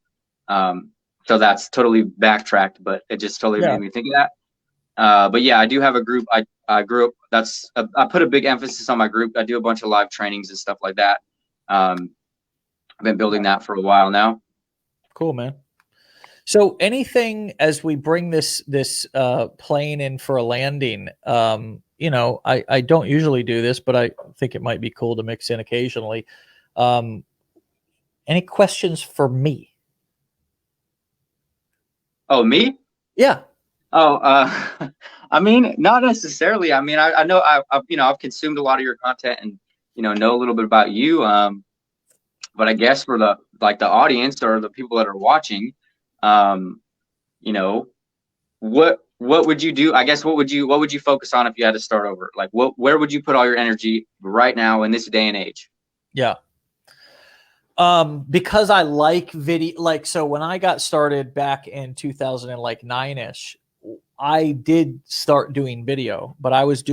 So that's totally backtracked, but it just totally made me think of that. But yeah, I do have a group. I grew up, I put a big emphasis on my group. I do a bunch of live trainings and stuff like that. I've been building that for a while now. Cool, man. So anything, as we bring this plane in for a landing, you know, I don't usually do this, but I think it might be cool to mix in occasionally. Any questions for me? Oh, me? Yeah. Oh, I mean, not necessarily. I mean, I know I've consumed a lot of your content and, you know a little bit about you. But I guess for the audience or the people that are watching, you know, what would you do? I guess what would you focus on if you had to start over? Like, where would you put all your energy right now in this day and age? Yeah. Because I like video, like, so when I got started back in 2009-ish, I did start doing video, but I was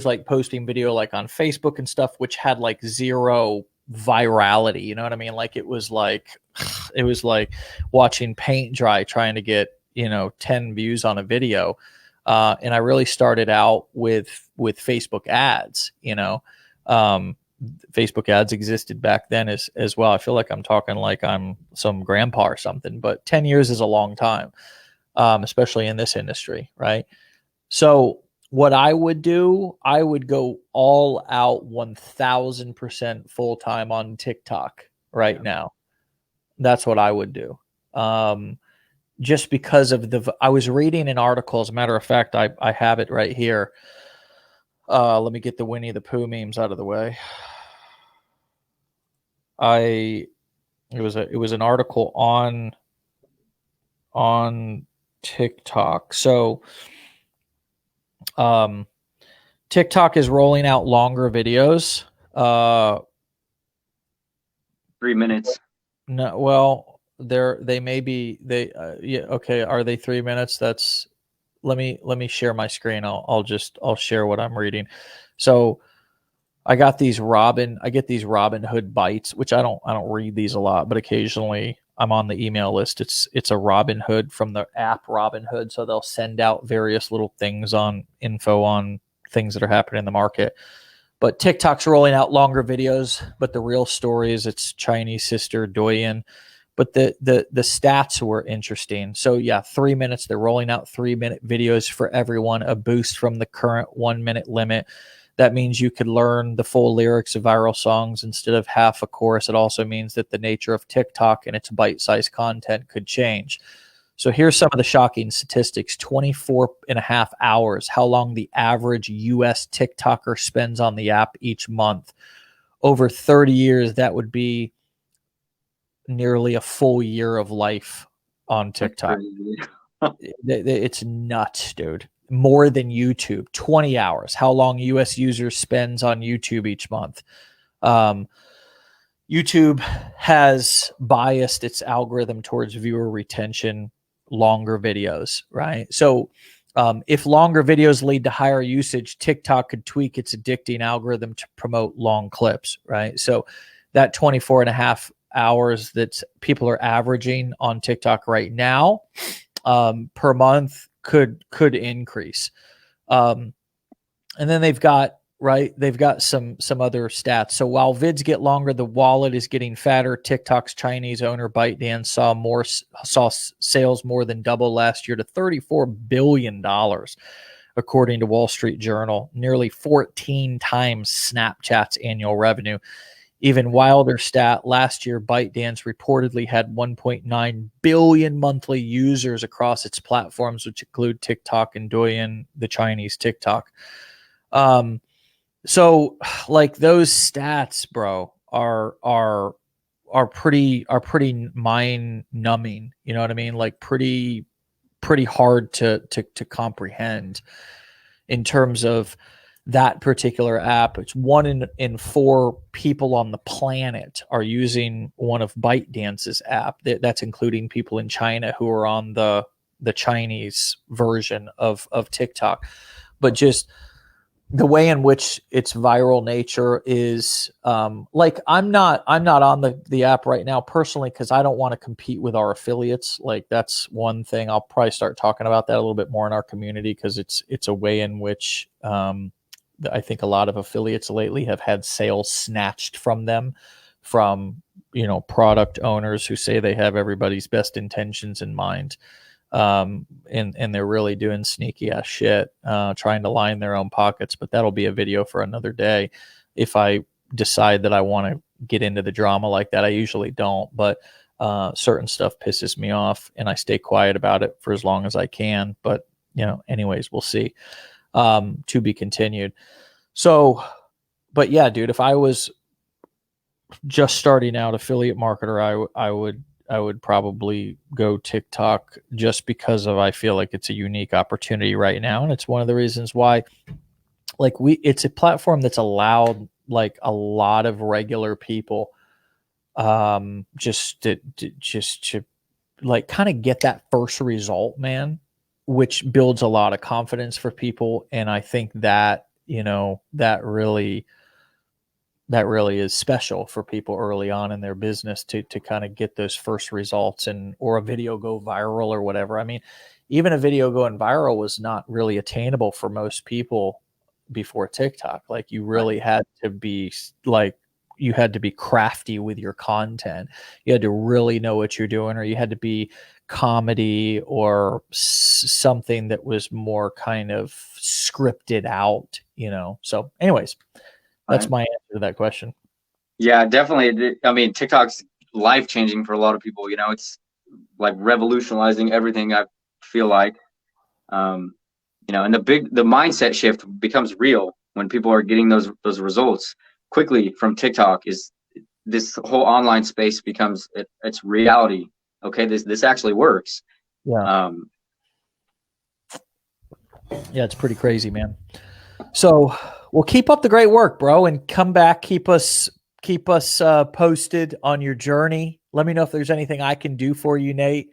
like posting video like on Facebook and stuff, which had like zero virality. You know what I mean? Like it was like watching paint dry, trying to get, 10 views on a video. And I really started out with Facebook ads, Facebook ads existed back then as well. I feel like I'm talking like I'm some grandpa or something, but 10 years is a long time, especially in this industry, right? So what I would do, I would go all out 1000% full time on TikTok right now. That's what I would do. Just because of I was reading an article, as a matter of fact, I have it right here. Let me get the Winnie the Pooh memes out of the way. It was an article on TikTok. So TikTok is rolling out longer videos. 3 minutes. No, well, they may be yeah, okay. Are they 3 minutes? That's let me share my screen. I'll share what I'm reading. So I get these Robin Hood bites, which I don't read these a lot, but occasionally I'm on the email list. It's a Robin Hood from the app Robin Hood, so they'll send out various little things on info on things that are happening in the market. But TikTok's rolling out longer videos, but the real story is its Chinese sister Douyin. But the stats were interesting. So yeah, 3 minutes. They're rolling out 3-minute videos for everyone, a boost from the current 1 minute limit. That means you could learn the full lyrics of viral songs instead of half a chorus. It also means that the nature of TikTok and its bite-sized content could change. So here's some of the shocking statistics. 24 and a half hours, how long the average US TikToker spends on the app each month. Over 30 years, that would be nearly a full year of life on TikTok. It's nuts, dude. More than YouTube. 20 hours, how long US users spends on YouTube each month. YouTube has biased its algorithm towards viewer retention, longer videos, right? So if longer videos lead to higher usage, TikTok could tweak its addicting algorithm to promote long clips, right? So that 24 and a half hours that people are averaging on TikTok right now per month could increase. And then they've got some other stats. So while vids get longer, the wallet is getting fatter. TikTok's Chinese owner ByteDance saw sales more than double last year to $34 billion, according to Wall Street Journal, nearly 14 times Snapchat's annual revenue. Even wilder stat, last year, ByteDance reportedly had 1.9 billion monthly users across its platforms, which include TikTok and Douyin, the Chinese TikTok. So like those stats, bro, are pretty mind numbing. You know what I mean? Like pretty hard to comprehend in terms of that particular app. It's 1 in 4 people on the planet are using one of ByteDance's app. That's including people in China who are on the Chinese version of TikTok. But just the way in which its viral nature is, like I'm not on the app right now personally because I don't want to compete with our affiliates. Like that's one thing. I'll probably start talking about that a little bit more in our community because it's a way in which I think a lot of affiliates lately have had sales snatched from them, from product owners who say they have everybody's best intentions in mind. And they're really doing sneaky ass shit, trying to line their own pockets. But that'll be a video for another day. If I decide that I want to get into the drama like that, I usually don't, but certain stuff pisses me off and I stay quiet about it for as long as I can. But anyways, we'll see. To be continued. So, but yeah, dude, if I was just starting out affiliate marketer, I would probably go TikTok just because I feel like it's a unique opportunity right now. And it's one of the reasons why, like it's a platform that's allowed like a lot of regular people just to like kind of get that first result, man, which builds a lot of confidence for people. And I think that, that really is special for people early on in their business to kind of get those first results, and or a video go viral or whatever. I mean, even a video going viral was not really attainable for most people before TikTok. Like you really had to be you had to be crafty with your content. You had to really know what you're doing, or you had to be comedy or something that was more kind of scripted out, So anyways, that's my answer to that question. Yeah, definitely. I mean, TikTok's life changing for a lot of people. It's like revolutionizing everything. I feel like, and the mindset shift becomes real when people are getting those results quickly from TikTok. Is this whole online space becomes it's reality? Okay, this actually works. Yeah. Yeah, it's pretty crazy, man. So, well, keep up the great work, bro, and come back. Keep us posted on your journey. Let me know if there's anything I can do for you, Nate.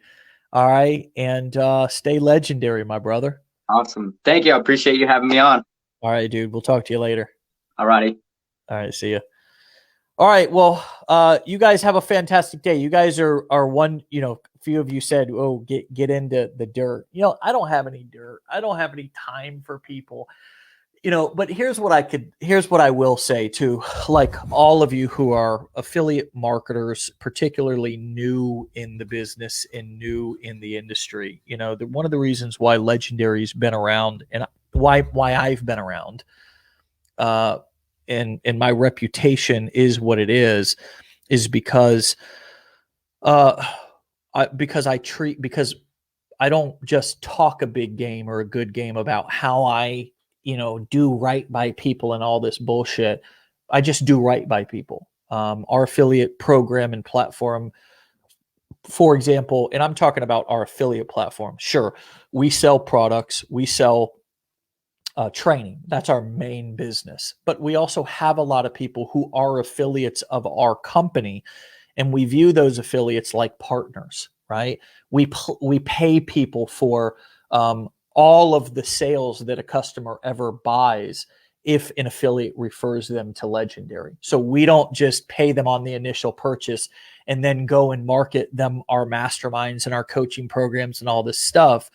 All right, and stay legendary, my brother. Awesome. Thank you. I appreciate you having me on. All right, dude. We'll talk to you later. All righty. All right, see you. All right, well, you guys have a fantastic day. You guys are one, a few of you said, oh, get into the dirt. I don't have any dirt. I don't have any time for people. But here's what I will say too, like all of you who are affiliate marketers, particularly new in the business and new in the industry, one of the reasons why Legendary's been around and why I've been around, and my reputation is what it is because, because I don't just talk a big game or a good game about how I, do right by people and all this bullshit. I just do right by people. Our affiliate program and platform, for example, and I'm talking about our affiliate platform. Sure, we sell products, we sell training. That's our main business. But we also have a lot of people who are affiliates of our company, and we view those affiliates like partners, right? We pay people for all of the sales that a customer ever buys if an affiliate refers them to Legendary. So we don't just pay them on the initial purchase and then go and market them our masterminds and our coaching programs and all this stuff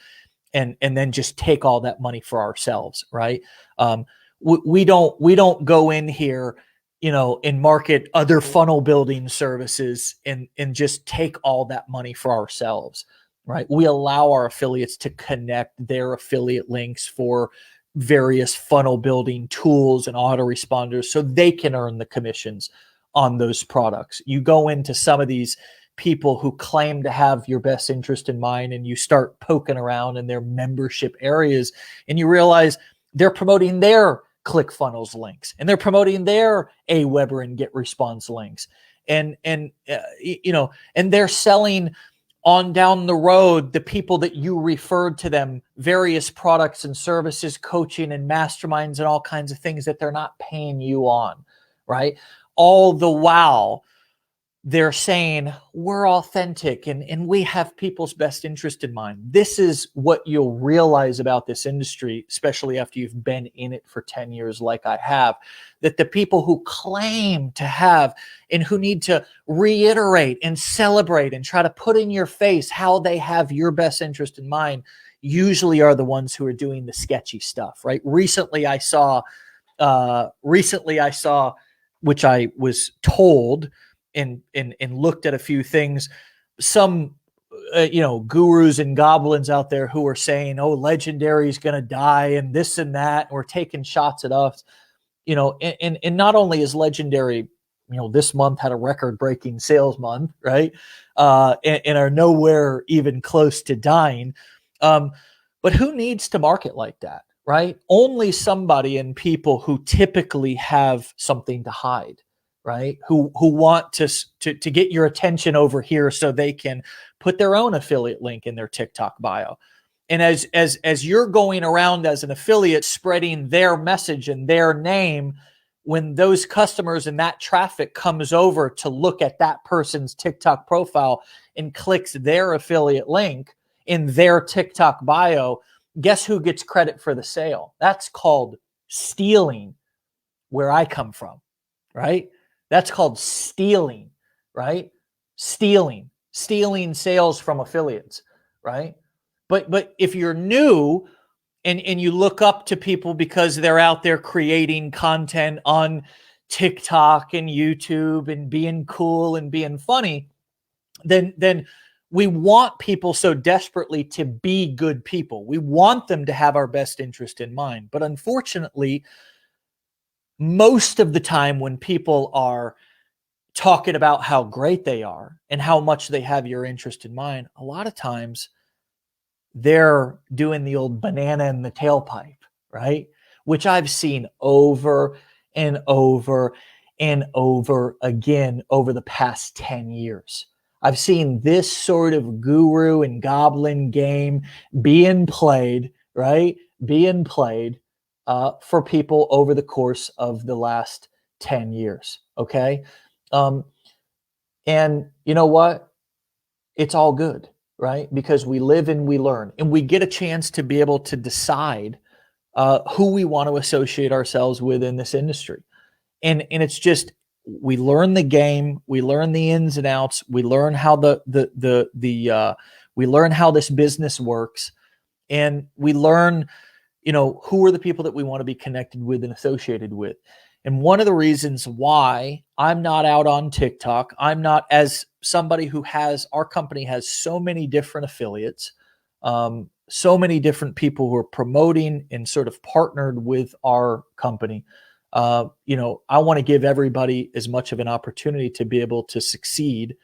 and then just take all that money for ourselves, right? We don't go in here, and market other funnel building services and just take all that money for ourselves. Right. We allow our affiliates to connect their affiliate links for various funnel building tools and autoresponders so they can earn the commissions on those products. You go into some of these people who claim to have your best interest in mind and you start poking around in their membership areas and you realize they're promoting their ClickFunnels links and they're promoting their Aweber and GetResponse links. And they're selling on down the road, the people that you referred to them, various products and services, coaching and masterminds and all kinds of things that they're not paying you on, right? All the while, they're saying we're authentic and we have people's best interest in mind. This is what you'll realize about this industry, especially after you've been in it for 10 years like I have, that the people who claim to have and who need to reiterate and celebrate and try to put in your face how they have your best interest in mind usually are the ones who are doing the sketchy stuff, right? Recently I saw, which I was told and looked at a few things, some gurus and goblins out there who are saying, oh, Legendary is going to die and this and that, and we're taking shots at us, and not only is Legendary, this month had a record-breaking sales month, right, and are nowhere even close to dying, but who needs to market like that, right? Only somebody and people who typically have something to hide, right? Who want to get your attention over here so they can put their own affiliate link in their TikTok bio. And as you're going around as an affiliate spreading their message and their name, when those customers and that traffic comes over to look at that person's TikTok profile and clicks their affiliate link in their TikTok bio, guess who gets credit for the sale? That's called stealing, where I come from, right? That's called stealing, right? Stealing sales from affiliates, right? But if you're new and you look up to people because they're out there creating content on TikTok and YouTube and being cool and being funny, then we want people so desperately to be good people. We want them to have our best interest in mind. But unfortunately, most of the time when people are talking about how great they are and how much they have your interest in mind, a lot of times they're doing the old banana in the tailpipe, right? Which I've seen over and over and over again over the past 10 years. I've seen this sort of guru and goblin game being played, right? Being played for people over the course of the last 10 years, okay? And you know what? It's all good, right? Because we live and we learn, and we get a chance to be able to decide who we want to associate ourselves with in this industry. And it's just, we learn the game, we learn the ins and outs, we learn how we learn how this business works, and we learn, who are the people that we want to be connected with and associated with. And one of the reasons why I'm not out on TikTok, I'm not, as somebody who our company has so many different affiliates, so many different people who are promoting and sort of partnered with our company. I want to give everybody as much of an opportunity to be able to succeed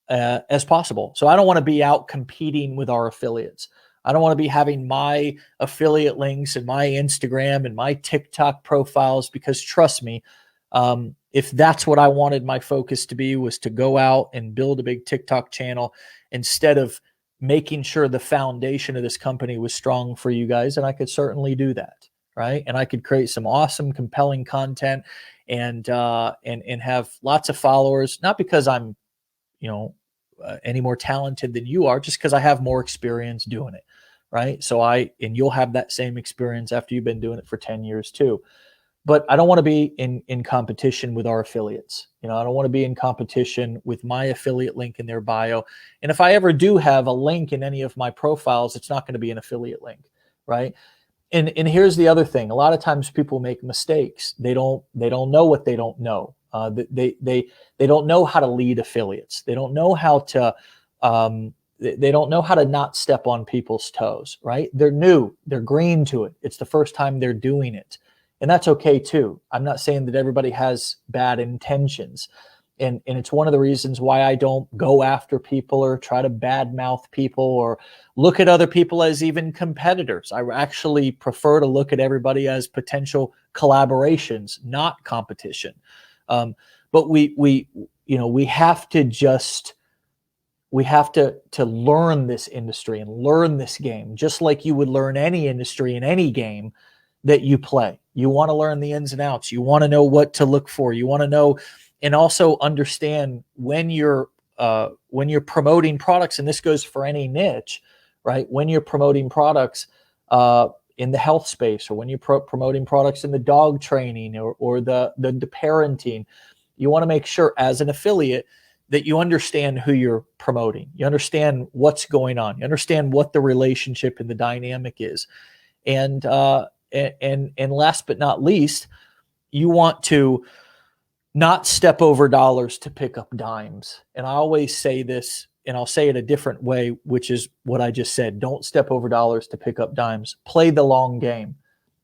as possible. So I don't want to be out competing with our affiliates. I don't want to be having my affiliate links and my Instagram and my TikTok profiles, because trust me, if that's what I wanted my focus to be, was to go out and build a big TikTok channel instead of making sure the foundation of this company was strong for you guys, and I could certainly do that, right? And I could create some awesome, compelling content and have lots of followers, not because I'm, any more talented than you are, just because I have more experience doing it, right? So and you'll have that same experience after you've been doing it for 10 years too. But I don't want to be in competition with our affiliates. I don't want to be in competition with my affiliate link in their bio. And if I ever do have a link in any of my profiles, it's not going to be an affiliate link, right? And here's the other thing. A lot of times people make mistakes. They don't know what they don't know. They don't know how to lead affiliates. They don't know how to they don't know how to not step on people's toes, right? They're new. They're green to it. It's the first time they're doing it. And that's okay too. I'm not saying that everybody has bad intentions. And it's one of the reasons why I don't go after people or try to badmouth people or look at other people as even competitors. I actually prefer to look at everybody as potential collaborations, not competition. But we have to learn this industry and learn this game, just like you would learn any industry in any game that you play. You want to learn the ins and outs. You want to know what to look for. You want to know and also understand when you're promoting products, and this goes for any niche, right? When you're promoting products in the health space, or when you're promoting products in the dog training or the parenting, you want to make sure as an affiliate that you understand who you're promoting. You understand what's going on. You understand what the relationship and the dynamic is. And last but not least, you want to not step over dollars to pick up dimes. And I always say this, and I'll say it a different way, which is what I just said. Don't step over dollars to pick up dimes. Play the long game.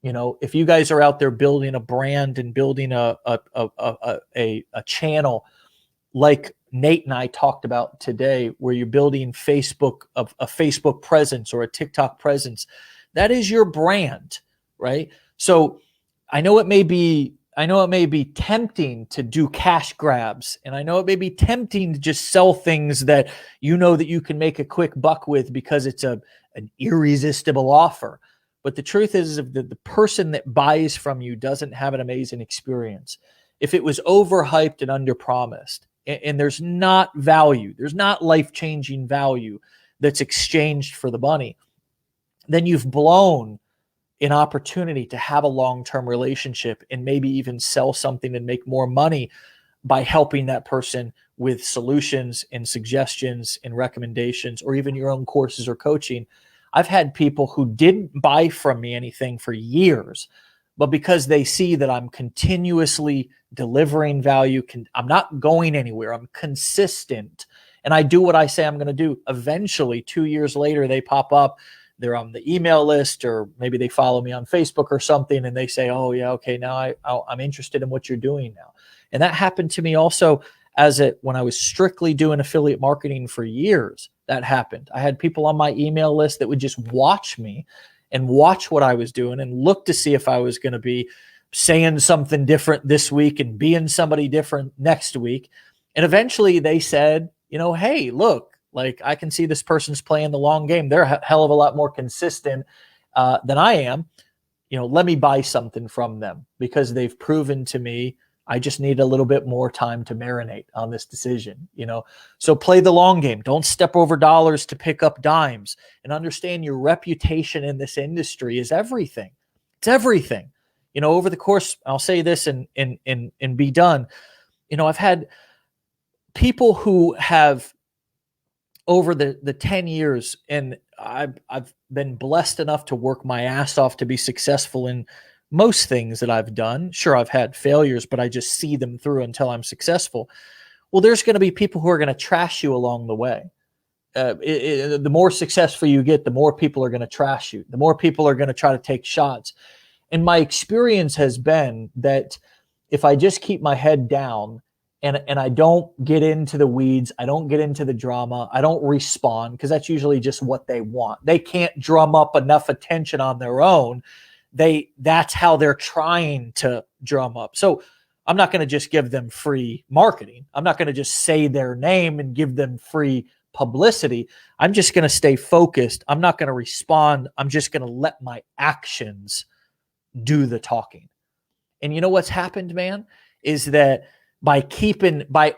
If you guys are out there building a brand and building a channel like Nate and I talked about today, where you're building a Facebook presence or a TikTok presence, that is your brand, right? So I know it may be tempting to do cash grabs, and I know it may be tempting to just sell things that that you can make a quick buck with because it's an irresistible offer. But the truth is if the person that buys from you doesn't have an amazing experience, if it was overhyped and underpromised, and there's not value, there's not life-changing value that's exchanged for the money, then you've blown an opportunity to have a long-term relationship and maybe even sell something and make more money by helping that person with solutions and suggestions and recommendations, or even your own courses or coaching. I've had people who didn't buy from me anything for years, but because they see that I'm continuously delivering value, I'm not going anywhere, I'm consistent, and I do what I say I'm going to do. Eventually, 2 years later, they pop up. They're on the email list, or maybe they follow me on Facebook or something, and they say, oh, yeah, okay, now I'm interested in what you're doing now. And that happened to me also when I was strictly doing affiliate marketing for years. That happened. I had people on my email list that would just watch me and watch what I was doing and look to see if I was going to be saying something different this week and being somebody different next week. And eventually they said, hey, look, like I can see this person's playing the long game. They're a hell of a lot more consistent than I am. Let me buy something from them because they've proven to me I just need a little bit more time to marinate on this decision, So play the long game. Don't step over dollars to pick up dimes, and understand your reputation in this industry is everything. It's everything. Over the course, I'll say this and be done. I've had people who have over the 10 years, and I've been blessed enough to work my ass off to be successful in most things that I've done. Sure, I've had failures, but I just see them through until I'm successful. Well, there's going to be people who are going to trash you along the way. The more successful you get, the more people are going to trash you. The more people are going to try to take shots. And my experience has been that if I just keep my head down and I don't get into the weeds, I don't get into the drama, I don't respond, because that's usually just what they want. They can't drum up enough attention on their own. That's how they're trying to drum up. So I'm not going to just give them free marketing. I'm not going to just say their name and give them free publicity. I'm just going to stay focused. I'm not going to respond. I'm just going to let my actions do the talking. And you know what's happened, man, is that by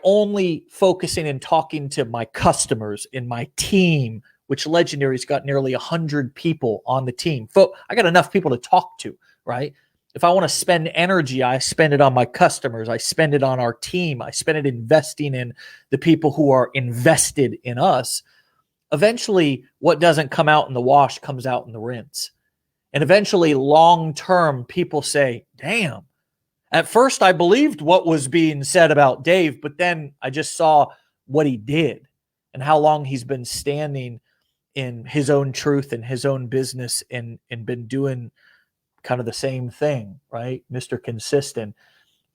only focusing and talking to my customers and my team, which Legendary's got nearly 100 people on the team. I got enough people to talk to, right? If I want to spend energy, I spend it on my customers. I spend it on our team. I spend it investing in the people who are invested in us. Eventually, what doesn't come out in the wash comes out in the rinse. And eventually, long-term, people say, damn, at first I believed what was being said about Dave, but then I just saw what he did and how long he's been standing in his own truth and his own business and been doing kind of the same thing, right? Mr. Consistent.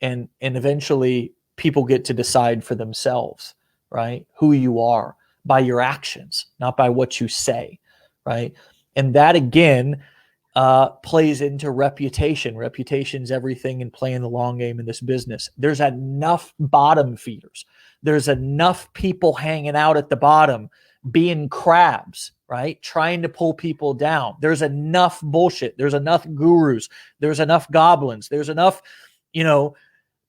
And eventually people get to decide for themselves, right? Who you are by your actions, not by what you say, right? And that again plays into reputation. Reputation's everything in playing the long game in this business. There's enough bottom feeders. There's enough people hanging out at the bottom being crabs, right? Trying to pull people down. There's enough bullshit. There's enough gurus. There's enough goblins. There's enough,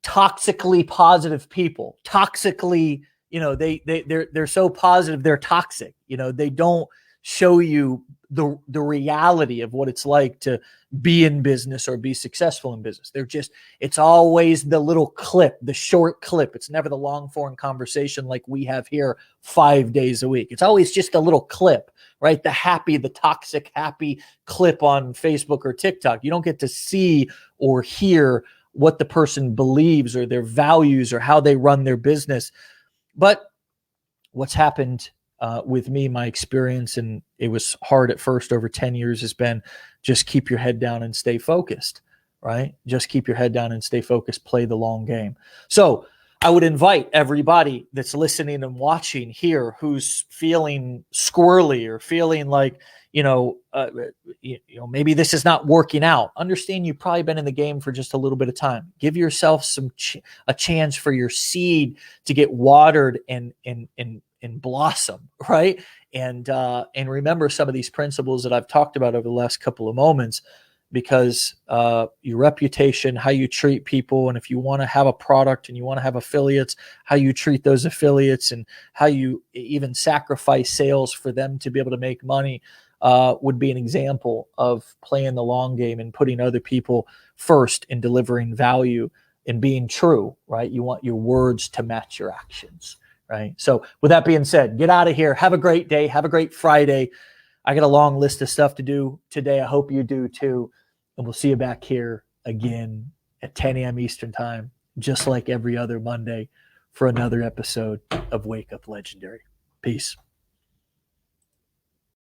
toxically positive people. Toxically, they're so positive they're toxic. They don't show you the reality of what it's like to be in business or be successful in business. It's always the little clip, the short clip. It's never the long form conversation like we have here 5 days a week. It's always just a little clip, right? The toxic, happy clip on Facebook or TikTok. You don't get to see or hear what the person believes or their values or how they run their business. But what's happened with me, my experience, and it was hard at first over 10 years, has been just keep your head down and stay focused, right? Just keep your head down and stay focused, play the long game. So I would invite everybody that's listening and watching here who's feeling squirrely or feeling like, maybe this is not working out. Understand you've probably been in the game for just a little bit of time. Give yourself a chance for your seed to get watered and blossom, right? and remember some of these principles that I've talked about over the last couple of moments, because your reputation, how you treat people, and if you want to have a product and you want to have affiliates, how you treat those affiliates and how you even sacrifice sales for them to be able to make money would be an example of playing the long game and putting other people first and delivering value and being true, right? You want your words to match your actions, right? So with that being said, get out of here. Have a great day. Have a great Friday. I got a long list of stuff to do today. I hope you do too. And we'll see you back here again at 10 a.m. Eastern time, just like every other Monday, for another episode of Wake Up Legendary. Peace.